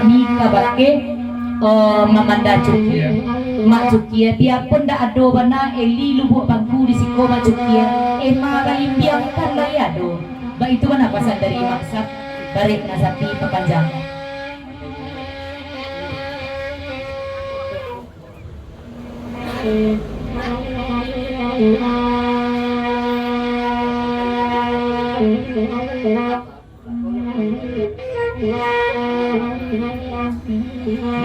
kami kabake mamanda cukia mak cukia dia pun dak ado bana eli lubuk bangku di siko mak cukia ma galimbiang kan layado ba itu mana pasal dari maksab barik nasapi pepanjang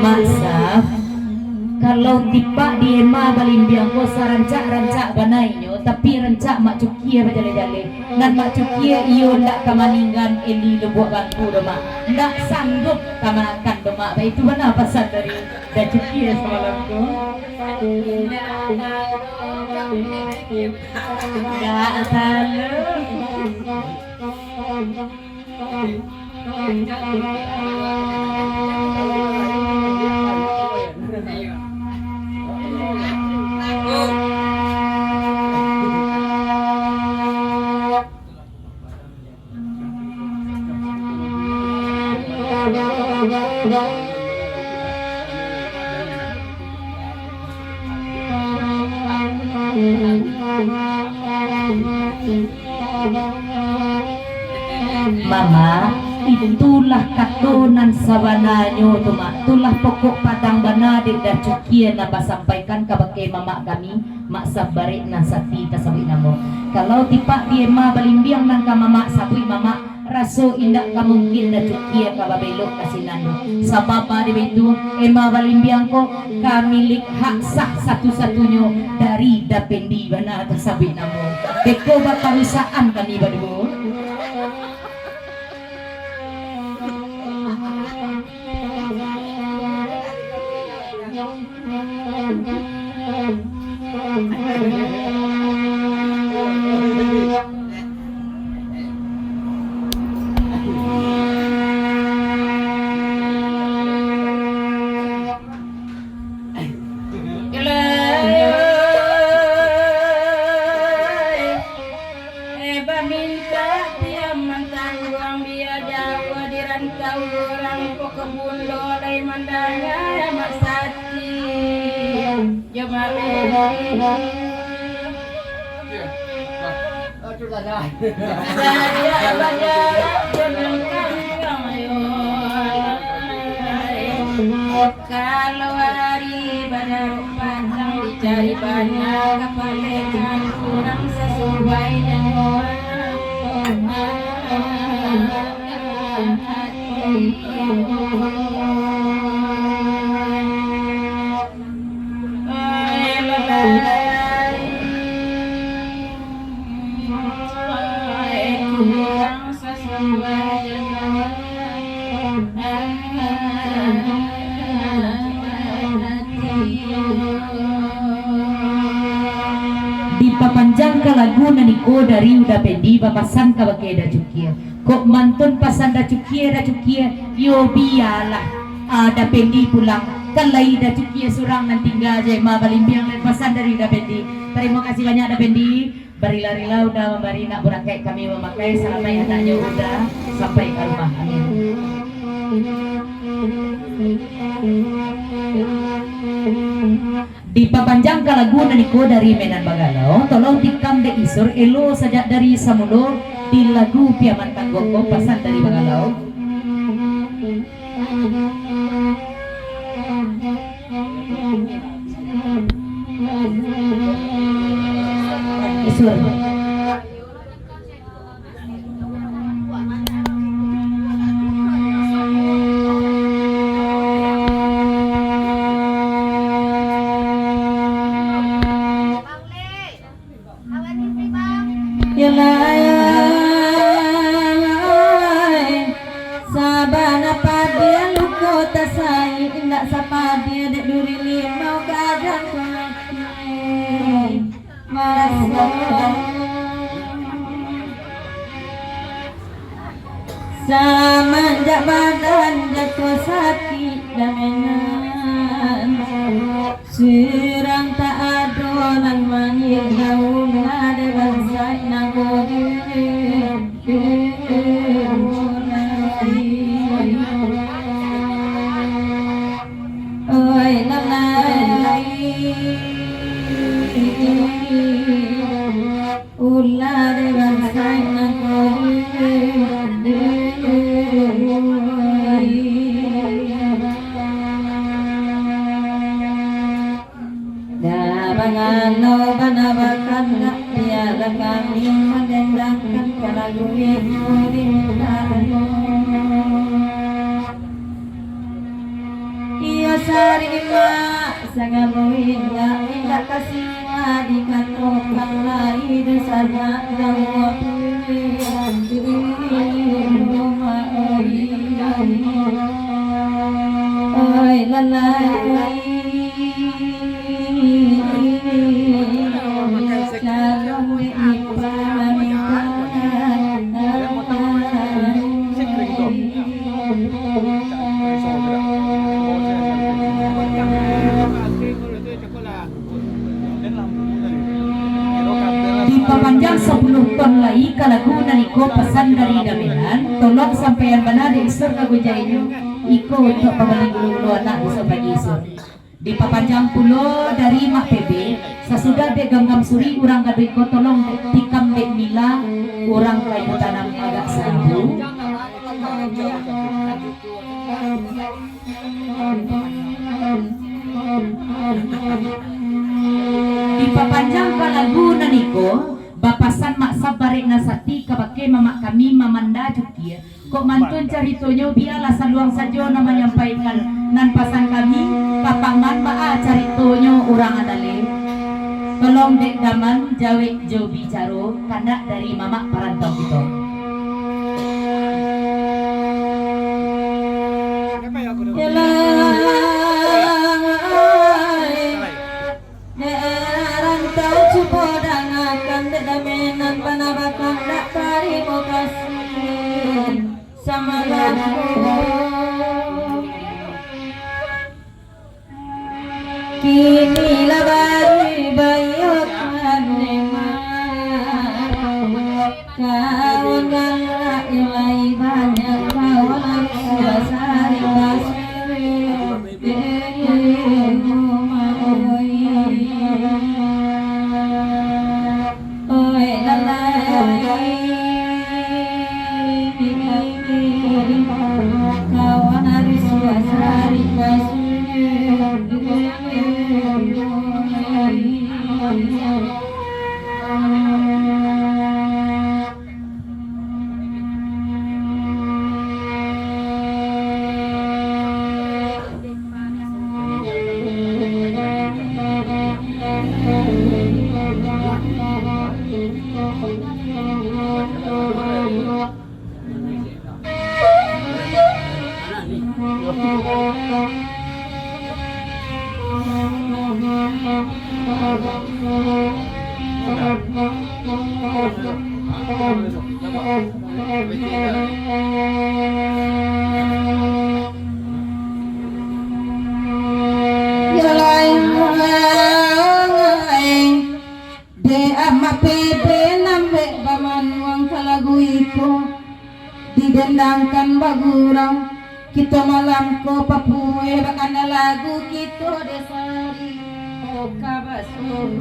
maksab kalau tipak di ema balimbiang ko sarancak banainyo tapi rancak mak cukia bajale-jale dan mak cukia iyo ndak kamaningan eli lubuk bangku do mak ndak sanggup kamakan do mak ba itu mana pasal dari dan cukia semalam ko ndak salah Mama, itulah katonan sabananyo tu mak. Itulah pokok padang bana dak cukia na sampaikan kabake mama kami, mak sabarik nan sati tasawi namo. Kalau tipak dia ma balimbiang nang ka mama sabui mama raso indak kamungkin dak cukia ka babelok kasinano. Sabab di itu ema balimbiang ko kamilik hak sah satu-satunya dari dapendi bana tasawi namo. Deko bakawisaan kami badibu. Kalau hari baru pandang dicari banyak kepalekan kurang sesuai dengan Dipapanjang ka lagu na niko dari udah pendi papasan ka bakeda cukia kok mantun pasan da cukia yo bialah ada pendi pulang kalai da cukia surang nan tinggal aja ma balimbiang dan pasan dari udah pendi. Terima kasih banyak da pendi barila-rila udah memberi nak burakai kami memakai selama yang adanya udah sampai ke rumah. Amin. Dipapanjang ka lagu na niko dari Menan Bagalau tolong tikam de isur elo sajak dari Samulo di lagu Piaman Tanggoko pasan dari Bagalau isur sabana padia luko tasai indak sapadia dek duri limau kadang marasa sama jak badan jatuh sakit damenan sirang tak adonan mangir daun ada bangsa nagodi bansai Bangano banabakan nak tiada kami mendendangkan kalagu Iya sarima sangamuinda indah kasih dikatokan lari desanya jauh oi lalai Dipapanjang 10 ton lagi kalagunan iko pesan dari Damian tolong sampeyan bana di isur kagujainyo iko untuk pemaling dulu anak bisa bagi isur dipapanjang pulo dari Mak PB sesudah be ganggam suri urang kado iko tolong tikam be mila urang kayu tanam agak seribu dipapanjang kalagunan iko bapasan mak sabare nasati kabake mama kami mamanda jukia kok mantun caritonyo biarlah saluang sajo nama menyampaikan nan pasan kami papaman maa caritonyo urang adale tolong dek daman jawek jo bicaro kandak dari mama parantau kita sama kini labari bayok manema kawan galak ilai banyak kawan suasari kasih oi lalai kawan harus suasari kasih didendangkan bagurang kita malam ko papue bakana lagu kita desari kabasuh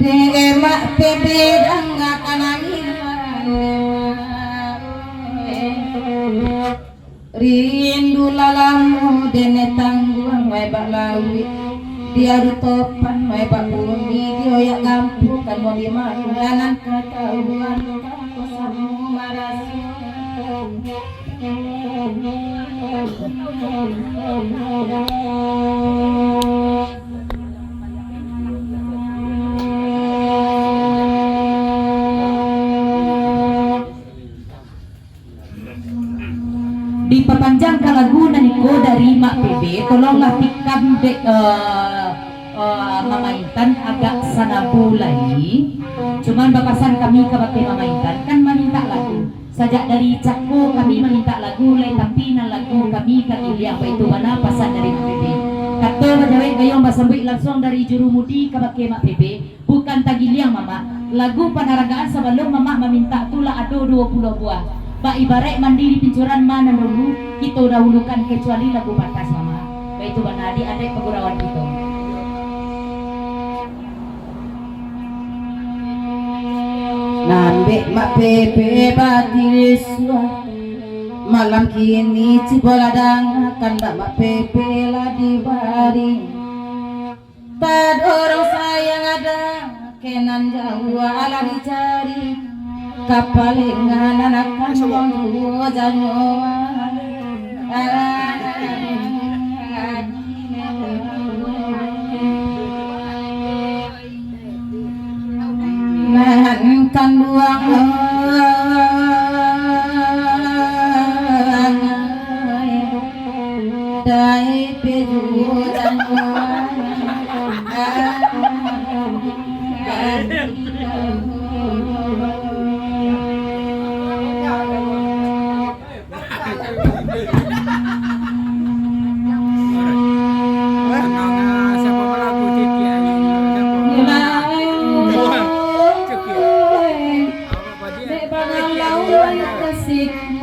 de emak pebe dangak anangin rindu lalamu dene tangguang wae balawi dia topan mai babun video ya kampung kan mau di mana ketahuan aku sama marasi diperpanjang kalagunan iko dari Mak PB tolonglah tikam dek Mama Intan agak sana bulai cuman bapasan kami kabake Mama Intan kan meminta lagu sajak dari Cakko kami meminta lagu lain tapi na lagu kami katilia apa itu mana pasan dari Mak PB kata bajawai gayong basambui langsung dari Jurumudi kabake Mak PB bukan tagiliang Mama lagu panaragaan sebelum Mama meminta tulah ado 20 buah Pak ibarat mandiri pincuran mana dulu kita dahulukan kecuali lagu batas Mama. Baik itu mana adik-adik pegurauan kita. Nambe mak pepe batiriswa malam kini ciboladang akan mak pepe lah dibari tad orang sayang ada kenan jauh ala dicari kapalingan anak wong tua janyoa kan buang dai peju dan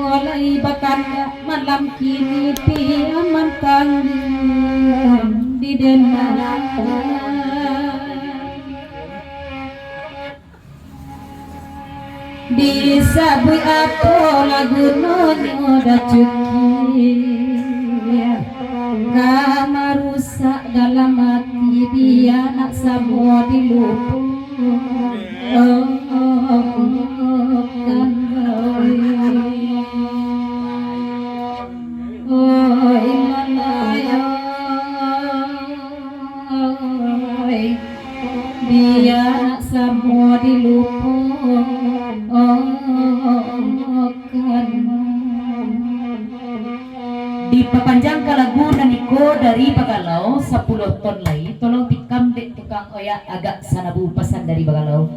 mulai bakan malam kini piaman tanggung di denah disabui aku lagu nonyo da cuki kamar rusak dalam hati dia nak semua dilupuh kan dia nak semua dilupakan. Dipapanjang ka lagu na niko dari Bagalaw 10 ton lay tolong tikam dek tukang oya agak sanabupasan dari Bagalaw.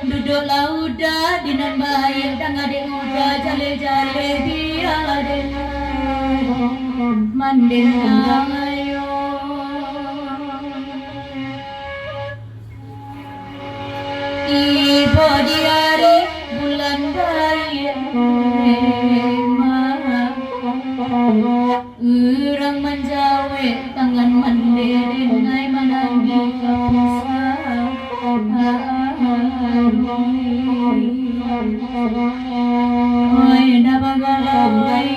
Duduk lauda dinan bayi dangade uda jale-jale biaden manden ayo ibu diari bulan bayi urang menjawe tangan mandeden ngai mananggi kapisah oi da bagalawai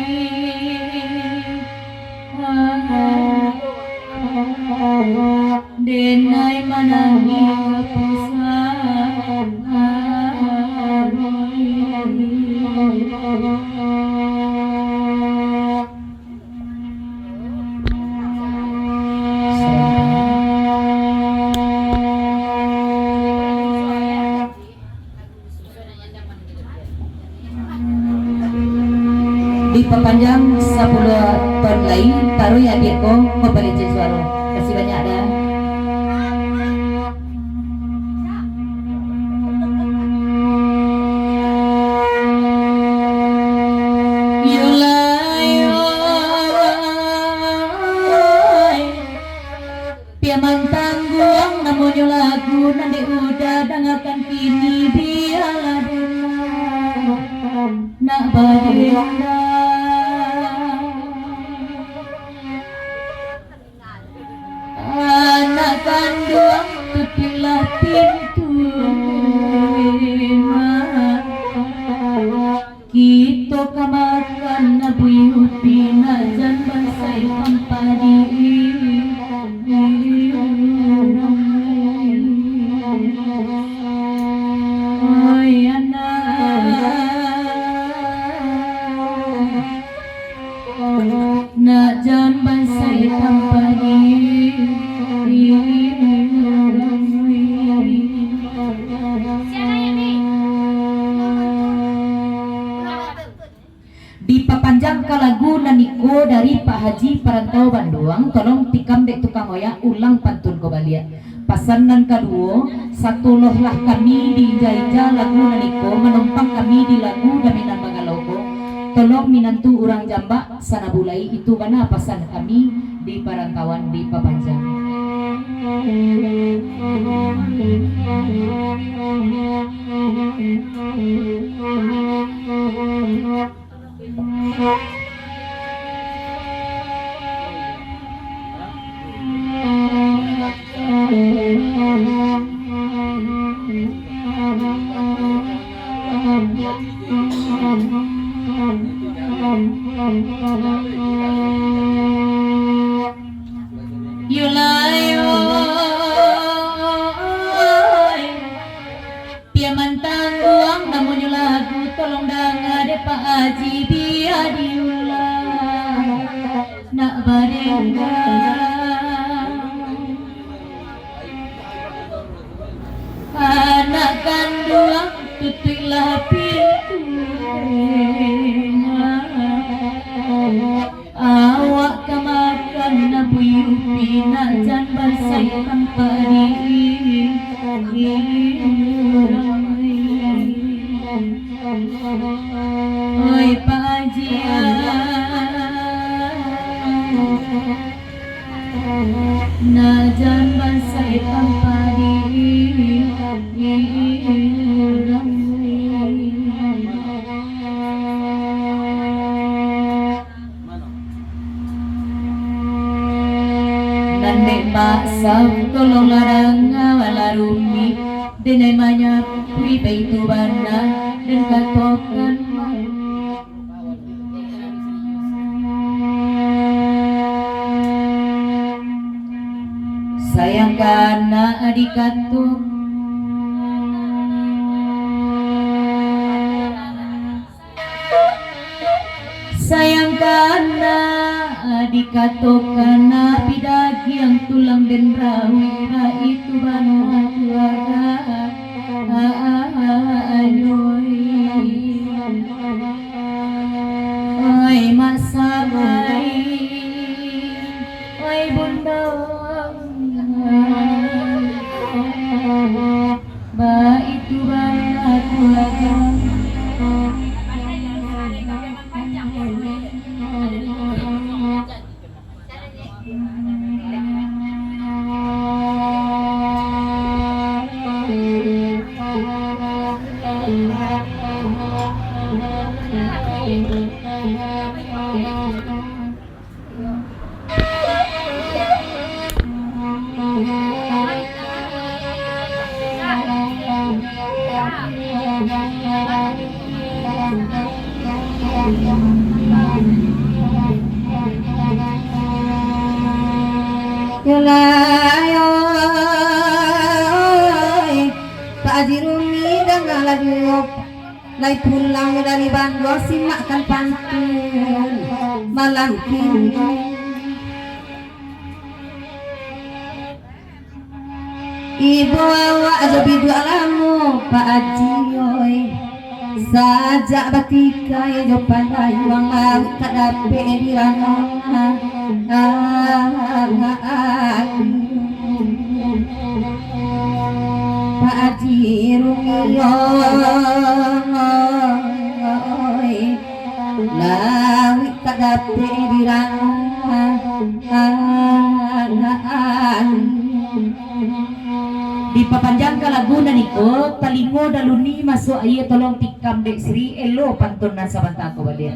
denai mananggi diperpanjang 10 ton lain taruh ya adikku kembali suara kasih banyak dah. Piaman tanggung namanya lagu nanti udah dengarkan kini biarlah nak bagaimana anak kandung tutuplah pintu kita kamakan nabui upi najan basai pampadi oi anak najan basai pampadi diperpanjang panjang ka lagu naniko dari Pak Haji Perantau Bandung. Tolong tikam dek tukang oya ulang pantun ko balia. Pasanan kedua, satulohlah kami di Jaija lagu naniko menumpang kami di lagu Daminan Magalogo. Tolong minantu urang jambak sana bulai itu mana pasan kami di perantauan di Papanjang. Yulay oy piaman tangguang namun yung lagu tolong dangade Pak Haji dia diulang nak barenggang anak kandung tutuplah pintu awak kemakan nabuyupi najan balsai kampari oi Pak Haji najan balsai kampari Nandek maksam tolong larang walarumi denai banyak kui baitu bana dan katokan sayang karena adik katuk sayang karena dikatokana pidagi yang tulang dan rawira itu bana tuaga oi masabai oi bunda ba itu bana tuaga Yulay oy Pak Haji Rumi dengan lagu Lai pulang dari Bandung simakkan pantun malam kini Ibu awak lebih dua lamu Pak Haji oy sajak batika ya jo pandai wang laut tak dapat dirana Pak Haji Rumi lawit tak dapat dirana di Papanjang ka Laguna niko talingo daluni masuk aye tolong tikam dek Sri elo pantunan sabanta ko balia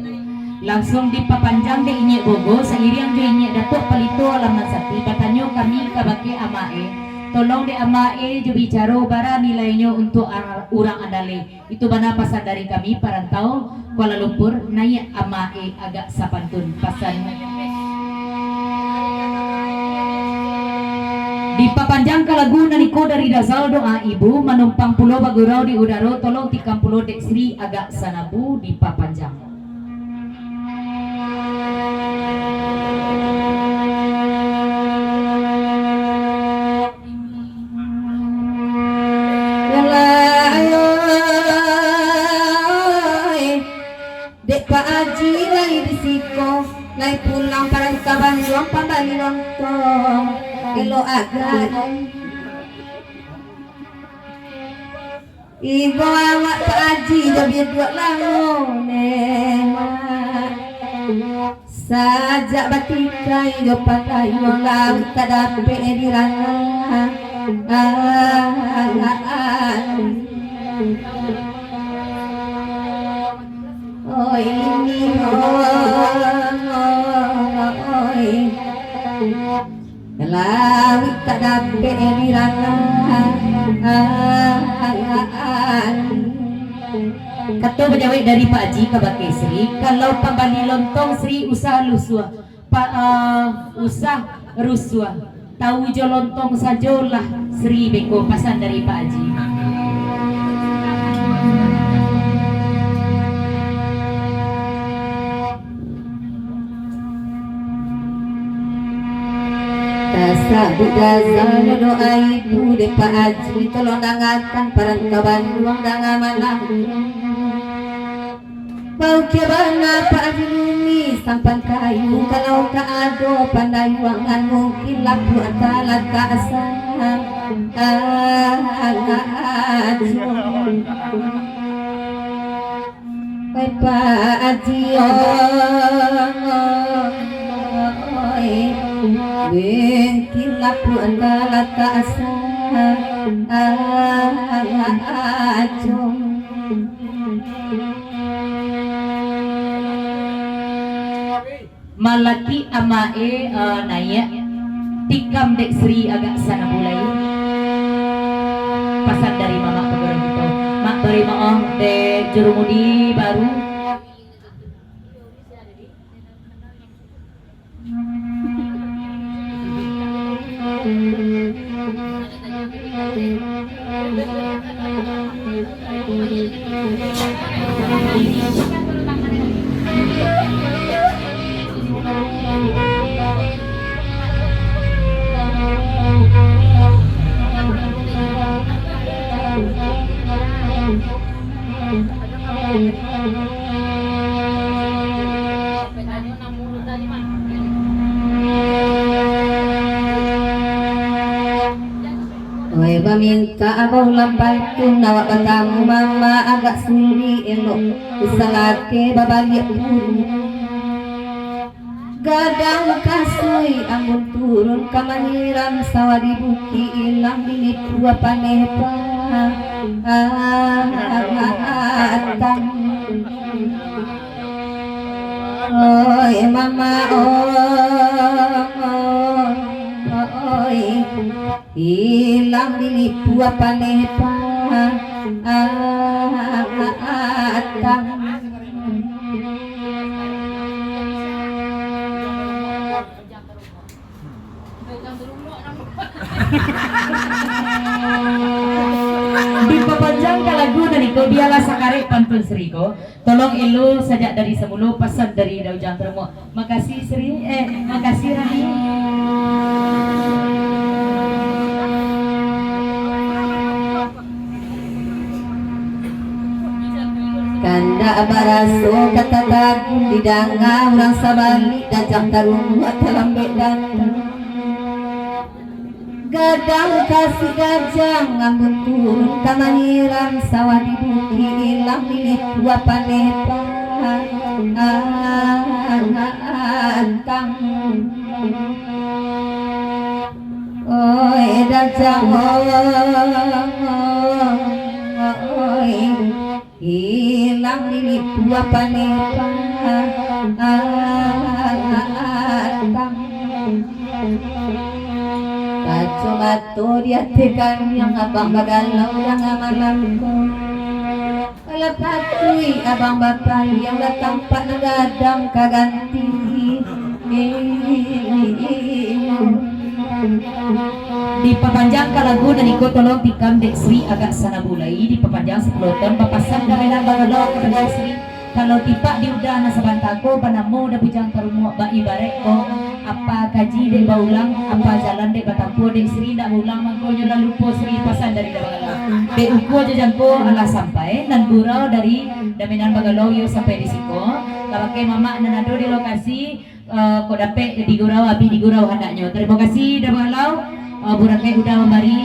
langsung di Papanjang dek inyek bogo sairiang jo inyek datuk palito alamat sakti batanyo kami kabake amae tolong dek amae jo bicara bara nilainya untuk urang andale itu bana pasan dari kami Perantau Kuala Lumpur naik amae agak sapantun pasan di Papanjang ka Laguna niko dari dasal doa ibu menumpang pulau Bagurau di udaro tolong tikam pulau dek Sri agak sanabu di Papanjang Dek Pak Haji lagi di ko Lai pulang parang kabanduang pambali lontong Ilo agad Igo awak Pak Haji Jabi dua langone Sajak batikai Jo pakai Wang laut tak dapat dirana Oh ini laut tak dapat dirana Kata pejabat dari Pak Haji ke Bakir Sri, kalau pembali lontong Sri usah lusua, usah rusua. Tahu jo lontong sajolah Sri beko pesan dari Pak Haji. Sabut dasar doa ibu de Pak Haji tolong dangatkan parang kabanduang dangamalang Bau kebana Pak Haji Lumi sampan kayu kalau tak ada pandayuangan mungkin laku atalat kasar Pak Haji Mungkin laku andalat kasar Malaki amae naya tikam dek Sri agak sana mulai pesan dari mama keberang gitu mak beri maaf dek jurumudi baru Oi minta abang lampai tu nawak katamu mama agak suli elok usalake babalik buru gadang kasui amun turun kamaniram sawa di buki ilang ini tua panepa oi mama oi hilang di tua panepa dipapanjang ka lagu dari ko dialah sakare pantun Sri ko tolong elu sajak dari semulu pesan dari Daujang Termo makasih Sri makasih Rani Kanda baraso kata tagun di danga orang sabali dajang tarung atalambe dan gadang kasih gajang ngambut turun kamaniran sawah di buki ilang milik dua panepa antang oi dajang oi hilang milik dua panepa antang Kacau dia tekan yang abang bagalau yang amalan ko Kalapatui abang bapak yang datang pak nagadang kaganti dipapanjang ka lagu dan ikut tolong tikam dek Sri agak sana bulai dipapanjang 10 ton papasan kamilan bagalo kepada Sri kalau tipak di udana sabantako panamu da bujang parumu ba ibaret ko apa kaji dek baulang apa jalan dek batampo dek Sri ndak ulang mangko nyola lupo Sri pasan dari bagalo dek uko jajangko ala sampai dan gurau dari daminan bagalo yo sampai di siko Kabake mama nanado di lokasi ko dape di gurau abi di gurau handaknya. Terima kasih dah balau. Burakai udah memberi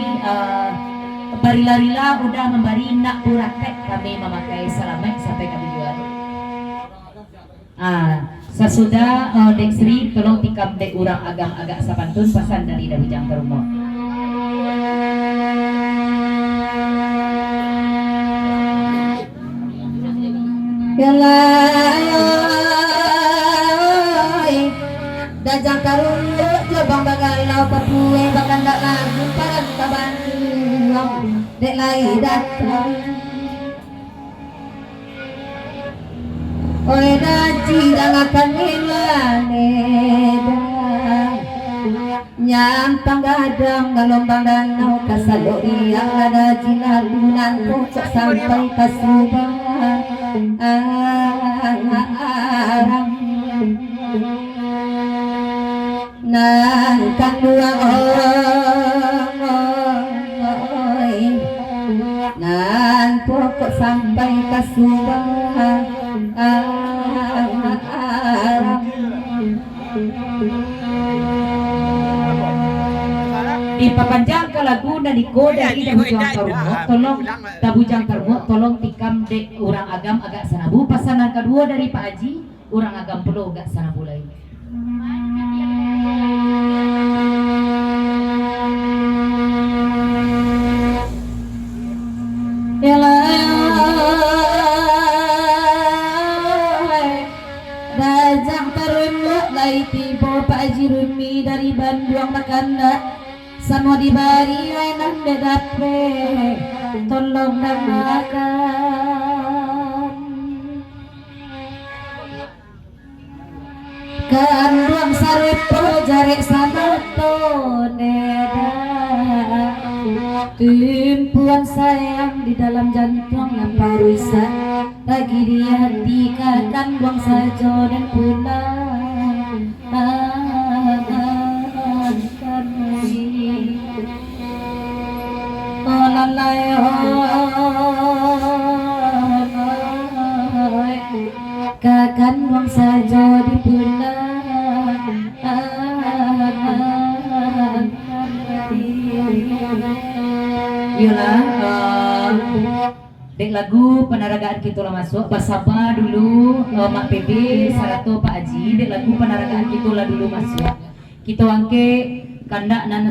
barila-rila udah memberi nak burakai kami memakai selamat sampai kami jual. Sesudah Dek Sri tolong tikam dek urang agak sapantun pesan dari Dabujang Karumo. Yalai Dajang Karumo Jabang bagalau Papue Bakandak lagu Paran kabantuang Dek lai datang Oleh daji dangakan milaneda Nyampang gadang galombang danau kasaloi yang ada jinalunan pocok sampai kasubang nan kan dua nan pokok sampai kasubang Dipapanjang ke lagu dan dikoda di Dabujang Karumo tolong Dabujang Karumo tolong tikam dek urang agam agak sanabu pasanan kedua dari Pak Haji urang agam perlu agak sanabu lagi. Dajang Karumo lai tibo Pak Haji Rumi dari Bandung Makanda Samo dibari ainan dedape tolong namakan kan ruang sarepo jarek sanato neda tumpuan sayang di dalam jantung yang parusa lagi di hati kan buang saja dan pulang kakan buang saja di pulang Dek lagu penaragaan kita lah masuk basapa dulu Mak PB Sarato Pak Haji dek lagu penaragaan kita lah dulu masuk kita angke kandak nana